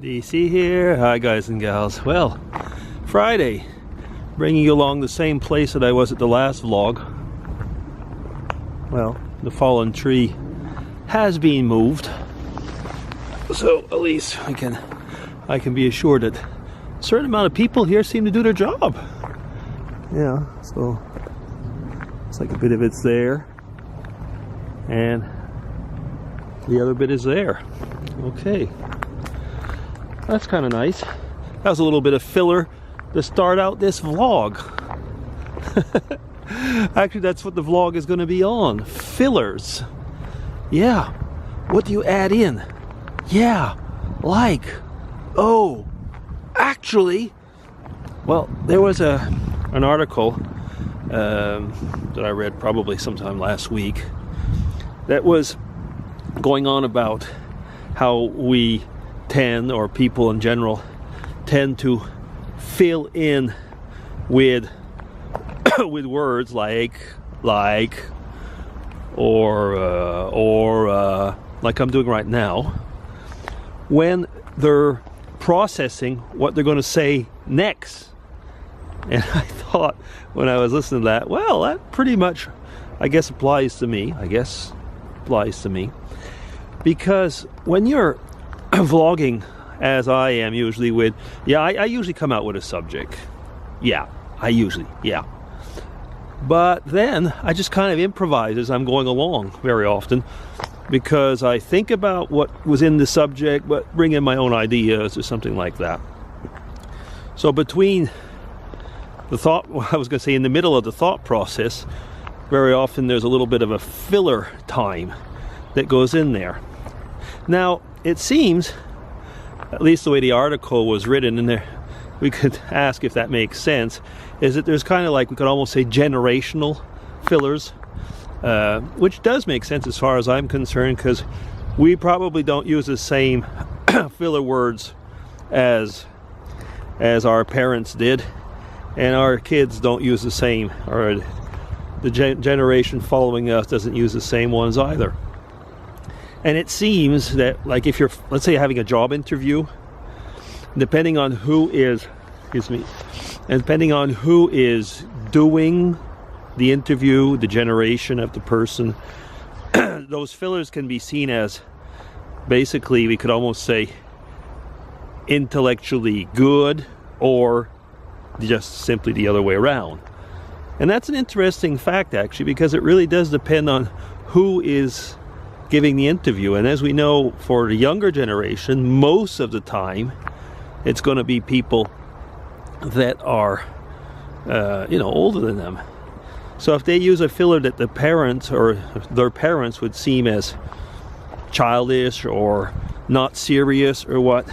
DC here. Hi guys and gals. Well, Friday, bringing you along the same place that I was at the last vlog. Well, the fallen tree has been moved, so at least I can be assured that a certain amount of people here seem to do their job. Yeah, so it's like a bit of it's there and the other bit is there. Okay, that's kind of nice. That was a little bit of filler to start out this vlog. Actually, that's what the vlog is going to be on. Fillers. Yeah. What do you add in? Yeah. Like. Oh. Actually. Well, there was an article that I read probably sometime last week that was going on about how we tend, or people in general, tend to fill in with with words like or like I'm doing right now when they're processing what they're going to say next. And I thought when I was listening to that, well, that pretty much I guess applies to me. Because when you're vlogging, as I am usually with, I usually come out with a subject. But then I just kind of improvise as I'm going along very often, because I think about what was in the subject but bring in my own ideas or something like that. So between the thought, I was going to say in the middle of the thought process, very often there's a little bit of a filler time that goes in there. Now, it seems, at least the way the article was written in there, we could ask if that makes sense, is that there's kind of like, we could almost say generational fillers, which does make sense as far as I'm concerned, because we probably don't use the same filler words as our parents did, and our kids don't use the same, or the generation following us doesn't use the same ones either. And it seems that, like, if you're, let's say, having a job interview, depending on who is, and depending on who is doing the interview, the generation of the person, those fillers can be seen as, basically, we could almost say, intellectually good, or just simply the other way around. And that's an interesting fact, actually, because it really does depend on who is giving the interview. And as we know, for the younger generation, most of the time it's going to be people that are older than them. So if they use a filler that the parents or their parents would seem as childish or not serious or what,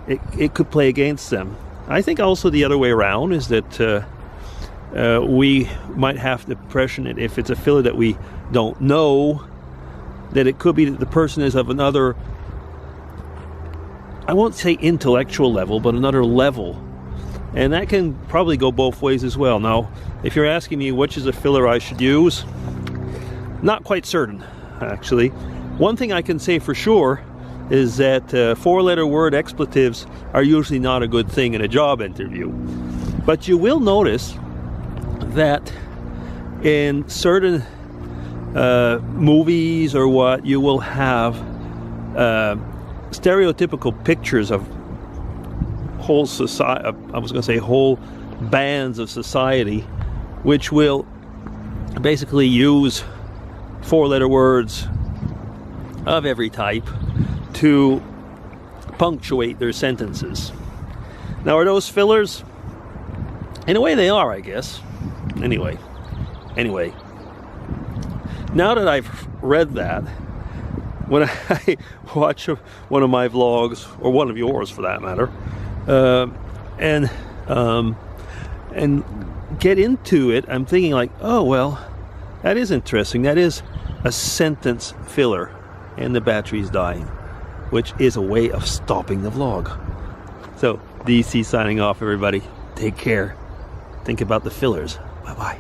it could play against them. I think also the other way around is that we might have the impression that if it's a filler that we don't know, that it could be that the person is of another, I won't say intellectual level, but another level. And that can probably go both ways as well. Now, if you're asking me which is a filler I should use, not quite certain, actually. One thing I can say for sure is that four-letter word expletives are usually not a good thing in a job interview. But you will notice that in certain movies or what, you will have stereotypical pictures of whole society, I was going to say whole bands of society, which will basically use four-letter words of every type to punctuate their sentences. Now, are those fillers? In a way they are, I guess. Anyway, now that I've read that, when I watch one of my vlogs, or one of yours for that matter, and get into it, I'm thinking like, oh well, that is interesting. That is a sentence filler, and the battery's dying, which is a way of stopping the vlog. So, DC signing off, everybody. Take care. Think about the fillers. Bye-bye.